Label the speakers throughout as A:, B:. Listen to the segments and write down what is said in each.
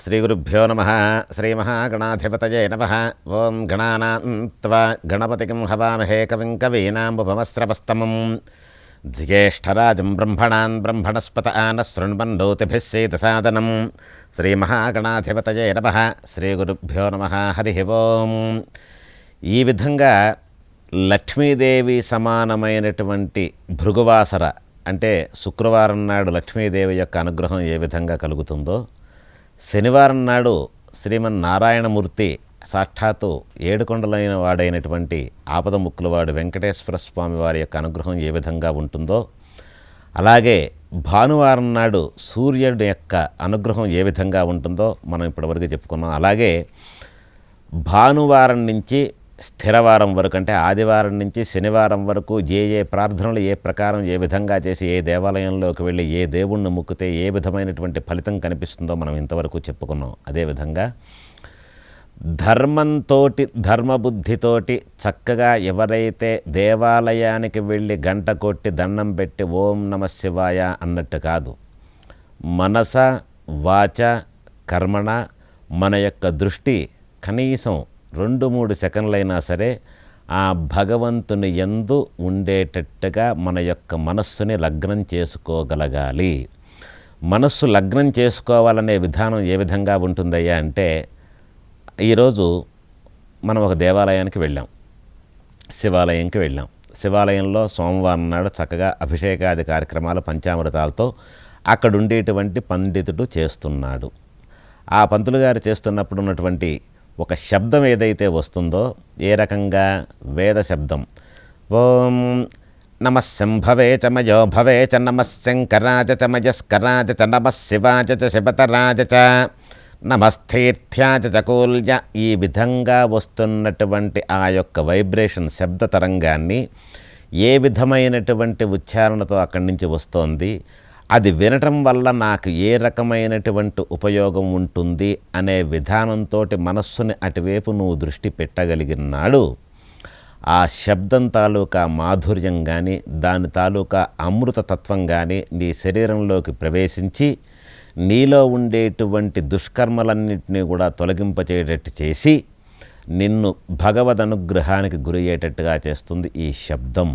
A: శ్రీగురుభ్యో నమః. శ్రీమహాగణాధిపతయే నమః. ఓం గణానాం త్వా గణపతిం హవామహే కవిం కవీనాముపమస్రవస్తమం జ్యేష్ఠరాజం బ్రహ్మణాన్ బ్రహ్మణస్పత ఆనశృణ్వన్నోతిభిः సేదసాదనం. శ్రీమహాగణాధిపతయే నమః. శ్రీగురుభ్యో నమః. హరి ఓం. ఈ విధంగా లక్ష్మీదేవి సమానమైనటువంటి భృగువాసర అంటే శుక్రవారం నాడు లక్ష్మీదేవి యొక్క అనుగ్రహం ఏ విధంగా కలుగుతుందో, శనివారం నాడు శ్రీమన్నారాయణమూర్తి సాక్షాత్తు ఏడుకొండలైన వాడైనటువంటి ఆపద ముక్కులవాడు వెంకటేశ్వర స్వామి వారి యొక్క అనుగ్రహం ఏ విధంగా ఉంటుందో, అలాగే భానువారం నాడు సూర్యుడి యొక్క అనుగ్రహం ఏ విధంగా ఉంటుందో మనం ఇప్పటివరకు చెప్పుకున్నాం. అలాగే భానువారం నుంచి స్థిరవారం వరకు అంటే ఆదివారం నుంచి శనివారం వరకు ఏ ప్రార్థనలు ఏ ప్రకారం ఏ విధంగా చేసి ఏ దేవాలయంలోకి వెళ్ళి ఏ దేవుణ్ణి మొక్కితే ఏ విధమైనటువంటి ఫలితం కనిపిస్తుందో మనం ఇంతవరకు చెప్పుకున్నాం. అదేవిధంగా ధర్మంతోటి ధర్మబుద్ధితోటి చక్కగా ఎవరైతే దేవాలయానికి వెళ్ళి గంట కొట్టి దండం పెట్టి ఓం నమః శివాయ అన్నట్టు కాదు, మనస వాచ కర్మణ మన యొక్క దృష్టి కనీసం 2-3 సెకండ్లైనా సరే ఆ భగవంతుని యందు ఉండేటట్టుగా మన యొక్క మనస్సుని లగ్నం చేసుకోగలగాలి. మనస్సు లగ్నం చేసుకోవాలనే విధానం ఏ విధంగా ఉంటుందయ్యా అంటే, ఈరోజు మనం ఒక దేవాలయానికి వెళ్ళాం, శివాలయంకి వెళ్ళాం. శివాలయంలో సోమవారం నాడు చక్కగా అభిషేకాది కార్యక్రమాలు పంచామృతాలతో అక్కడ ఉండేటువంటి పండితుడు చేస్తున్నాడు. ఆ పంతులు గారు చేస్తున్నప్పుడు ఉన్నటువంటి ఒక శబ్దం ఏదైతే వస్తుందో, ఏ రకంగా వేద శబ్దం, ఓం నమఃశంభవే చ మయో భవే చ నమఃశంకరాజ చ మయస్కరాజ చ నమఃశివాజ చ శివతరాజ చ నమస్థీర్థ్యాజ చ కూల్య, ఈ విధంగా వస్తున్నటువంటి ఆ యొక్క వైబ్రేషన్ శబ్ద తరంగాన్ని ఏ విధమైనటువంటి ఉచ్చారణతో అక్కడి నుంచి వస్తోంది, అది వినటం వల్ల నాకు ఏ రకమైనటువంటి ఉపయోగం ఉంటుంది అనే విధానంతో మనస్సుని అటువైపు నువ్వు దృష్టి పెట్టగలిగినాడు, ఆ శబ్దం తాలూకా మాధుర్యం కానీ దాని తాలూకా అమృతతత్వం కానీ నీ శరీరంలోకి ప్రవేశించి నీలో ఉండేటువంటి దుష్కర్మలన్నింటినీ కూడా తొలగింపచేయటట్టు చేసి నిన్ను భగవద్ అనుగ్రహానికి గురి అయ్యేటట్టుగా చేస్తుంది ఈ శబ్దం.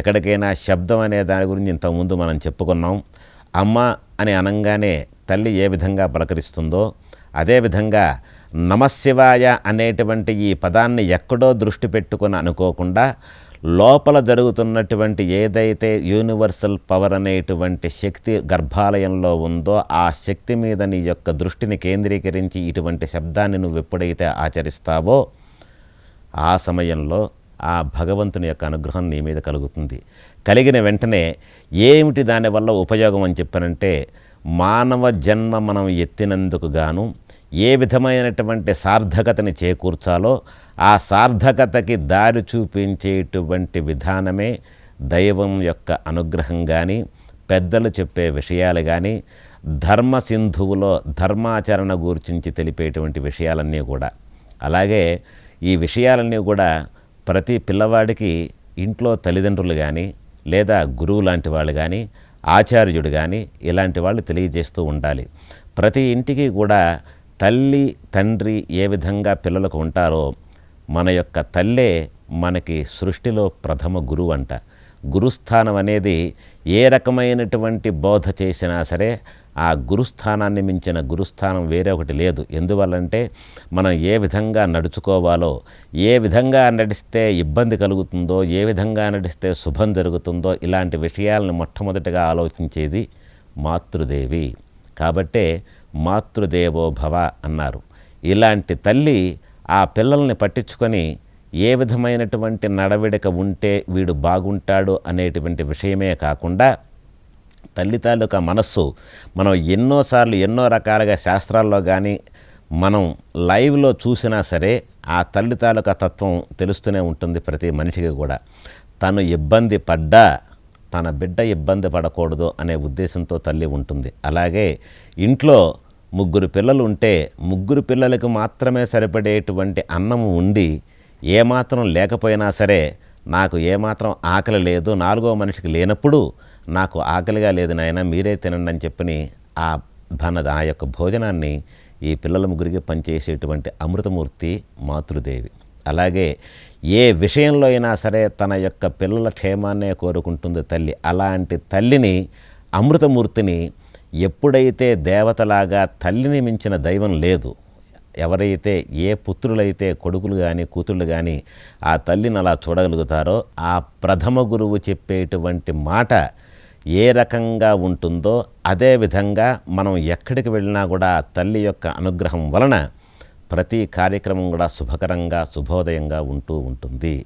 A: ఎక్కడికైనా శబ్దం అనే దాని గురించి ఇంతకుముందు మనం చెప్పుకున్నాం. అమ్మ అని అనంగానే తల్లి ఏ విధంగా పలకరిస్తుందో, అదేవిధంగా నమఃశివాయ అనేటువంటి ఈ పదాన్ని ఎక్కడో దృష్టి పెట్టుకొని అనుకోకుండా లోపల జరుగుతున్నటువంటి ఏదైతే యూనివర్సల్ పవర్ అనేటువంటి శక్తి గర్భాలయంలో ఉందో ఆ శక్తి మీద నీ యొక్క దృష్టిని కేంద్రీకరించి ఇటువంటి శబ్దాన్ని నువ్వు ఎప్పుడైతే ఆచరిస్తావో ఆ సమయంలో ఆ భగవంతుని యొక్క అనుగ్రహం నీ మీద కలుగుతుంది. కలిగిన వెంటనే ఏమిటి దానివల్ల ఉపయోగం అని చెప్పానంటే, మానవ జన్మ మనం ఎత్తినందుకు గాను ఏ విధమైనటువంటి సార్థకతని చేకూర్చాలో ఆ సార్థకతకి దారి చూపించేటువంటి విధానమే దైవం యొక్క అనుగ్రహం కానీ, పెద్దలు చెప్పే విషయాలు కానీ, ధర్మ సింధువులో ధర్మాచరణ గురించి తెలిపేటువంటి విషయాలన్నీ కూడా. అలాగే ఈ విషయాలన్నీ కూడా ప్రతి పిల్లవాడికి ఇంట్లో తల్లిదండ్రులు కానీ లేదా గురువు లాంటి వాళ్ళు కానీ ఆచార్యుడు కానీ ఇలాంటి వాళ్ళు తెలియజేస్తూ ఉండాలి. ప్రతి ఇంటికి కూడా తల్లి తండ్రి ఏ విధంగా పిల్లలకు ఉంటారో మన యొక్క తల్లే మనకి సృష్టిలో ప్రథమ గురువు అంట. గురుస్థానం అనేది ఏ రకమైనటువంటి బోధ చేసినా సరే ఆ గురుస్థానాన్ని మించిన గురుస్థానం వేరే ఒకటి లేదు. ఎందువల్లంటే మనం ఏ విధంగా నడుచుకోవాలో, ఏ విధంగా నడిస్తే ఇబ్బంది కలుగుతుందో, ఏ విధంగా నడిస్తే శుభం జరుగుతుందో ఇలాంటి విషయాలను మొట్టమొదటిగా ఆలోచించేది మాతృదేవి. కాబట్టే మాతృదేవో భవ అన్నారు. ఇలాంటి తల్లి ఆ పిల్లల్ని పట్టించుకొని ఏ విధమైనటువంటి నడవడిక ఉంటే వీడు బాగుంటాడు అనేటువంటి విషయమే కాకుండా తల్లి తాలూకా మనస్సు మనం ఎన్నోసార్లు ఎన్నో రకాలుగా శాస్త్రాల్లో కానీ మనం లైవ్లో చూసినా సరే ఆ తల్లి తాలూకా తత్వం తెలుస్తూనే ఉంటుంది ప్రతి మనిషికి కూడా. తను ఇబ్బంది పడ్డా తన బిడ్డ ఇబ్బంది పడకూడదు అనే ఉద్దేశంతో తల్లి ఉంటుంది. అలాగే ఇంట్లో 3 పిల్లలు ఉంటే 3 పిల్లలకు మాత్రమే సరిపడేటువంటి అన్నము ఉండి ఏమాత్రం లేకపోయినా సరే నాకు ఏమాత్రం ఆకలి లేదు, 4వ మనిషికి లేనప్పుడు నాకు ఆకలిగా లేదు నాయన మీరే తినండి అని చెప్పని ఆ యొక్క భోజనాన్ని ఈ పిల్లల ముగ్గురికి పనిచేసేటువంటి అమృతమూర్తి మాతృదేవి. అలాగే ఏ విషయంలో అయినా సరే తన యొక్క పిల్లల క్షేమాన్నే కోరుకుంటుంది తల్లి. అలాంటి తల్లిని, అమృతమూర్తిని ఎప్పుడైతే దేవతలాగా తల్లిని మించిన దైవం లేదు, ఎవరైతే ఏ పుత్రులైతే కొడుకులు కానీ కూతుళ్ళు కానీ ఆ తల్లిని అలా చూడగలుగుతారో, ఆ ప్రథమ గురువు చెప్పేటువంటి మాట ఏ రకంగా ఉంటుందో అదే విధంగా మనం ఎక్కడికి వెళ్ళినా కూడా ఆ తల్లి యొక్క అనుగ్రహం వలన ప్రతి కార్యక్రమం కూడా శుభకరంగా శుభోదయంగా ఉంటూ ఉంటుంది.